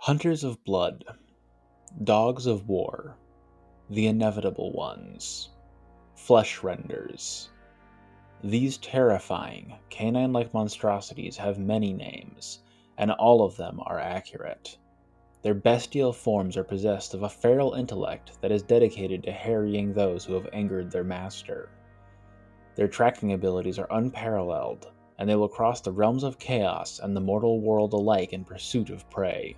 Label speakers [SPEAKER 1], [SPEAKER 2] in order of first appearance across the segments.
[SPEAKER 1] Hunters of blood, dogs of war, the inevitable ones, flesh renders. These terrifying, canine-like monstrosities have many names, and all of them are accurate. Their bestial forms are possessed of a feral intellect that is dedicated to harrying those who have angered their master. Their tracking abilities are unparalleled, and they will cross the realms of chaos and the mortal world alike in pursuit of prey.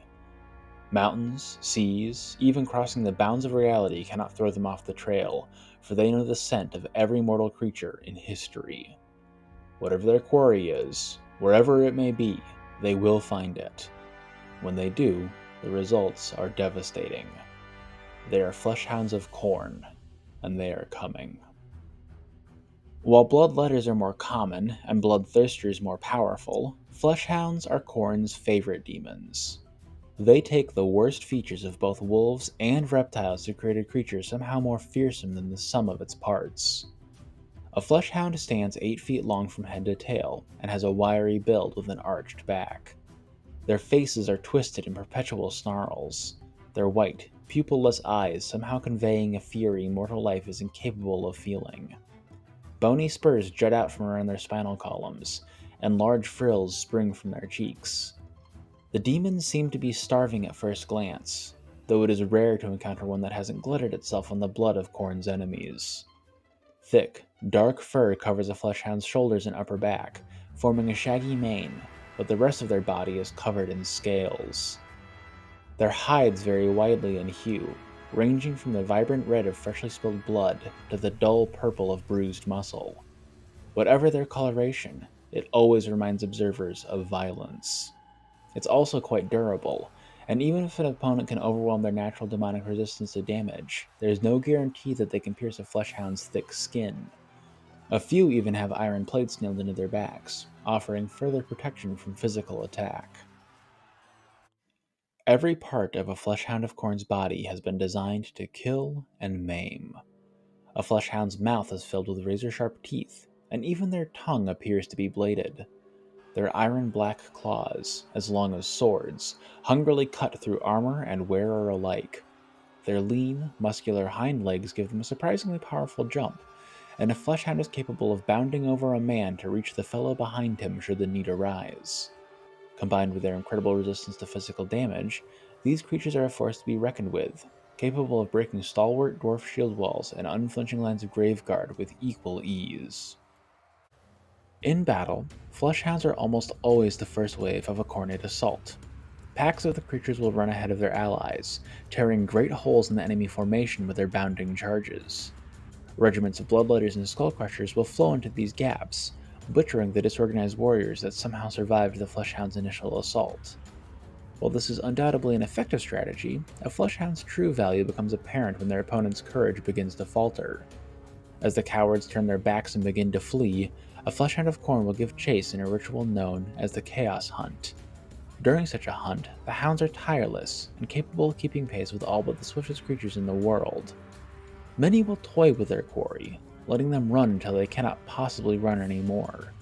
[SPEAKER 1] Mountains, seas, even crossing the bounds of reality cannot throw them off the trail, for they know the scent of every mortal creature in history. Whatever their quarry is, wherever it may be, they will find it. When they do, the results are devastating. They are Flesh Hounds of Khorne, and they are coming. While bloodletters are more common and bloodthirsters more powerful, Flesh Hounds are Khorne's favorite demons. They take the worst features of both wolves and reptiles to create a creature somehow more fearsome than the sum of its parts. A flesh hound stands 8 feet long from head to tail and has a wiry build with an arched back. Their faces are twisted in perpetual snarls, their white, pupilless eyes somehow conveying a fury mortal life is incapable of feeling. Bony spurs jut out from around their spinal columns, and large frills spring from their cheeks. The demons seem to be starving at first glance, though it is rare to encounter one that hasn't glutted itself on the blood of Khorne's enemies. Thick, dark fur covers a fleshhound's shoulders and upper back, forming a shaggy mane, but the rest of their body is covered in scales. Their hides vary widely in hue, ranging from the vibrant red of freshly spilled blood to the dull purple of bruised muscle. Whatever their coloration, it always reminds observers of violence. It's also quite durable, and even if an opponent can overwhelm their natural demonic resistance to damage, there is no guarantee that they can pierce a fleshhound's thick skin. A few even have iron plates nailed into their backs, offering further protection from physical attack. Every part of a fleshhound of Khorne's body has been designed to kill and maim. A fleshhound's mouth is filled with razor-sharp teeth, and even their tongue appears to be bladed. Their iron-black claws, as long as swords, hungrily cut through armor and wearer alike. Their lean, muscular hind legs give them a surprisingly powerful jump, and a fleshhound is capable of bounding over a man to reach the fellow behind him should the need arise. Combined with their incredible resistance to physical damage, these creatures are a force to be reckoned with, capable of breaking stalwart dwarf shield walls and unflinching lines of graveguard with equal ease. In battle, fleshhounds are almost always the first wave of a Khornate assault. Packs of the creatures will run ahead of their allies, tearing great holes in the enemy formation with their bounding charges. Regiments of bloodletters and skullcrushers will flow into these gaps, butchering the disorganized warriors that somehow survived the fleshhound's initial assault. While this is undoubtedly an effective strategy, a fleshhound's true value becomes apparent when their opponent's courage begins to falter. As the cowards turn their backs and begin to flee, a Fleshhound of Khorne will give chase in a ritual known as the Chaos Hunt. During such a hunt, the hounds are tireless and capable of keeping pace with all but the swiftest creatures in the world. Many will toy with their quarry, letting them run until they cannot possibly run anymore.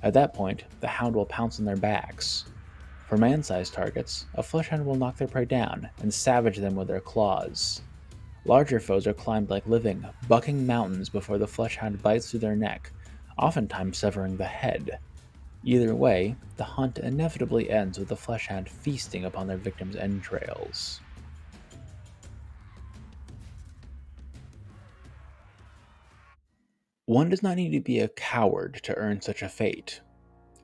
[SPEAKER 1] At that point, the hound will pounce on their backs. For man-sized targets, a Fleshhound will knock their prey down and savage them with their claws. Larger foes are climbed like living, bucking mountains before the fleshhound bites through their neck, oftentimes severing the head. Either way, the hunt inevitably ends with the fleshhound feasting upon their victim's entrails. One does not need to be a coward to earn such a fate.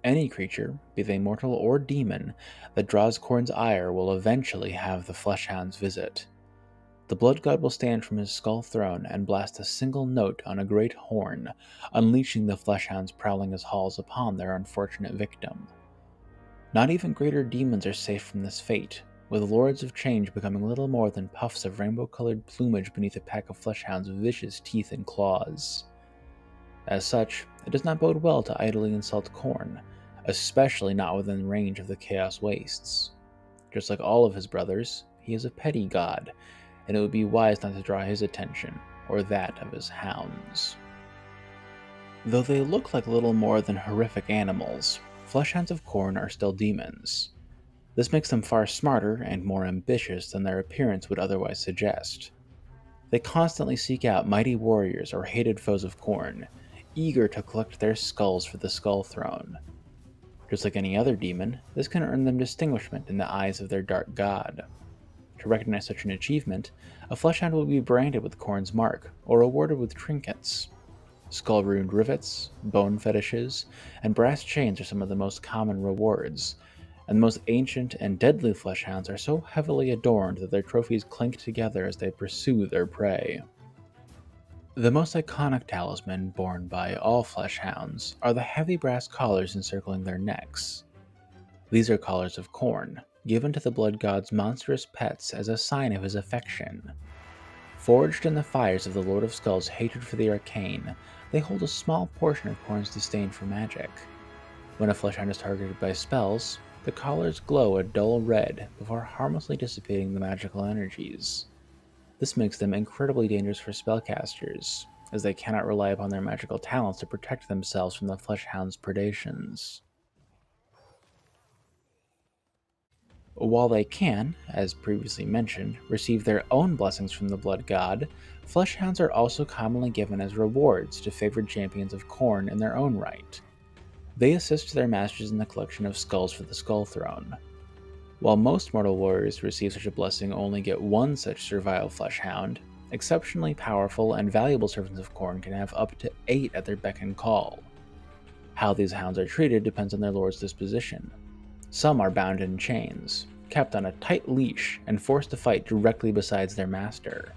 [SPEAKER 1] Any creature, be they mortal or demon, that draws Khorne's ire will eventually have the fleshhound's visit. The blood god will stand from his skull throne and blast a single note on a great horn, unleashing the fleshhounds prowling his halls upon their unfortunate victim. Not even greater demons are safe from this fate, with lords of change becoming little more than puffs of rainbow-colored plumage beneath a pack of fleshhounds' vicious teeth and claws. As such, it does not bode well to idly insult Khorne, especially not within range of the Chaos Wastes. Just like all of his brothers, he is a petty god, and it would be wise not to draw his attention, or that of his hounds. Though they look like little more than horrific animals, Fleshhounds of Khorne are still demons. This makes them far smarter and more ambitious than their appearance would otherwise suggest. They constantly seek out mighty warriors or hated foes of Khorne, eager to collect their skulls for the Skull Throne. Just like any other demon, this can earn them distinguishment in the eyes of their dark god. To recognize such an achievement, a Flesh Hound will be branded with Khorne's mark, or awarded with trinkets. Skull-ruined rivets, bone fetishes, and brass chains are some of the most common rewards, and the most ancient and deadly Flesh Hounds are so heavily adorned that their trophies clink together as they pursue their prey. The most iconic talisman borne by all Flesh Hounds are the heavy brass collars encircling their necks. These are collars of Khorne, given to the blood god's monstrous pets as a sign of his affection. Forged in the fires of the Lord of Skull's hatred for the arcane, they hold a small portion of Khorne's disdain for magic. When a Flesh Hound is targeted by spells, the collars glow a dull red before harmlessly dissipating the magical energies. This makes them incredibly dangerous for spellcasters, as they cannot rely upon their magical talents to protect themselves from the Flesh Hound's predations. While they can, as previously mentioned, receive their own blessings from the Blood God, Flesh Hounds are also commonly given as rewards to favored champions of Khorne in their own right. They assist their masters in the collection of skulls for the Skull Throne. While most mortal warriors who receive such a blessing only get one such servile Flesh Hound, exceptionally powerful and valuable servants of Khorne can have up to 8 at their beck and call. How these hounds are treated depends on their lord's disposition. Some are bound in chains, kept on a tight leash, and forced to fight directly beside their master.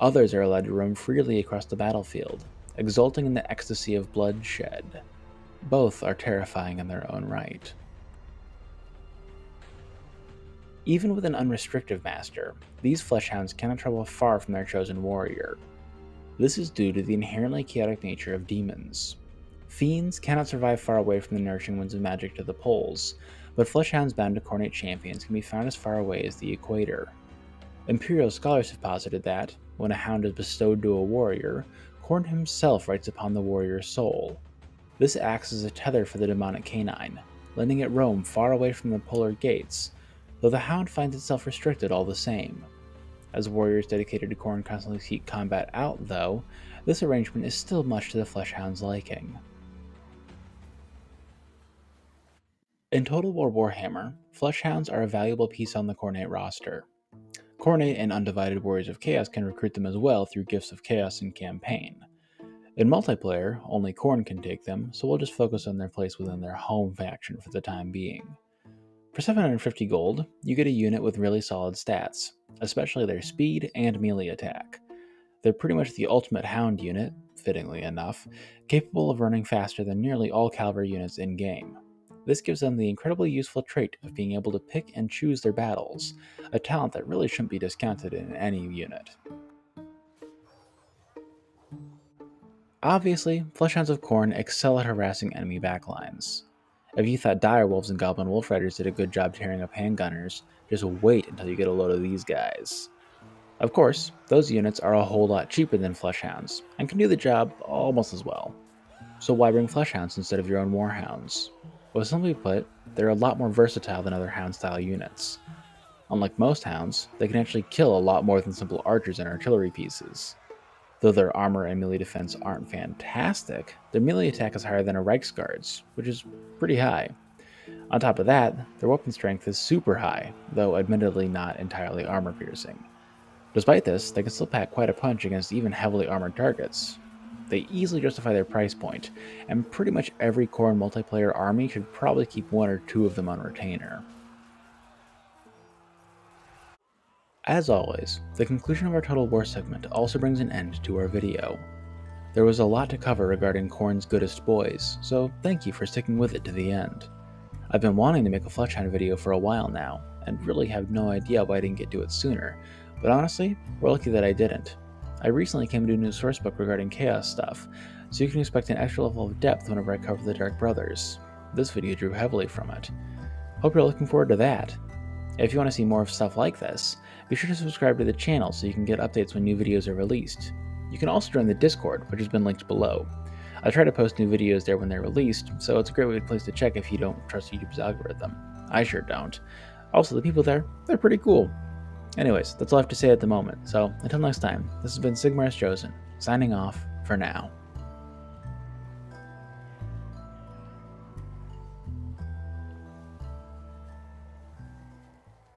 [SPEAKER 1] Others are allowed to roam freely across the battlefield, exulting in the ecstasy of bloodshed. Both are terrifying in their own right. Even with an unrestricted master, these Flesh Hounds cannot travel far from their chosen warrior. This is due to the inherently chaotic nature of demons. Fiends cannot survive far away from the nourishing winds of magic to the poles, but Flesh Hounds bound to Khornate champions can be found as far away as the equator. Imperial scholars have posited that, when a hound is bestowed to a warrior, Khorne himself writes upon the warrior's soul. This acts as a tether for the demonic canine, letting it roam far away from the polar gates, though the hound finds itself restricted all the same. As warriors dedicated to Khorne constantly seek combat out, though, this arrangement is still much to the Flesh Hound's liking. In Total War Warhammer, Flesh Hounds are a valuable piece on the Khornate roster. Khornate and Undivided Warriors of Chaos can recruit them as well through Gifts of Chaos in campaign. In multiplayer, only Khorne can take them, so we'll just focus on their place within their home faction for the time being. For 750 gold, you get a unit with really solid stats, especially their speed and melee attack. They're pretty much the ultimate hound unit, fittingly enough, capable of running faster than nearly all cavalry units in-game. This gives them the incredibly useful trait of being able to pick and choose their battles, a talent that really shouldn't be discounted in any unit. Obviously, Flesh Hounds of Khorne excel at harassing enemy backlines. If you thought Direwolves and Goblin Wolf Riders did a good job tearing up handgunners, just wait until you get a load of these guys. Of course, those units are a whole lot cheaper than Flesh Hounds, and can do the job almost as well. So why bring Flesh Hounds instead of your own Warhounds? Well, simply put, they're a lot more versatile than other Hound-style units. Unlike most Hounds, they can actually kill a lot more than simple archers and artillery pieces. Though their armor and melee defense aren't fantastic, their melee attack is higher than a Reiksguard's, which is pretty high. On top of that, their weapon strength is super high, though admittedly not entirely armor-piercing. Despite this, they can still pack quite a punch against even heavily armored targets. They easily justify their price point, and pretty much every Khorne multiplayer army should probably keep 1 or 2 of them on retainer. As always, the conclusion of our Total War segment also brings an end to our video. There was a lot to cover regarding Khorne's goodest boys, so thank you for sticking with it to the end. I've been wanting to make a Flesh Hound video for a while now, and really have no idea why I didn't get to it sooner, but honestly, we're lucky that I didn't. I recently came to a new sourcebook regarding Chaos stuff, so you can expect an extra level of depth whenever I cover the Dark Brothers. This video drew heavily from it. Hope you're looking forward to that. If you want to see more of stuff like this, be sure to subscribe to the channel so you can get updates when new videos are released. You can also join the Discord, which has been linked below. I try to post new videos there when they're released, so it's a great place to check if you don't trust YouTube's algorithm. I sure don't. Also, the people there, they're pretty cool. Anyways, that's all I have to say at the moment. So, until next time, this has been Sigmar's Chosen, signing off for now.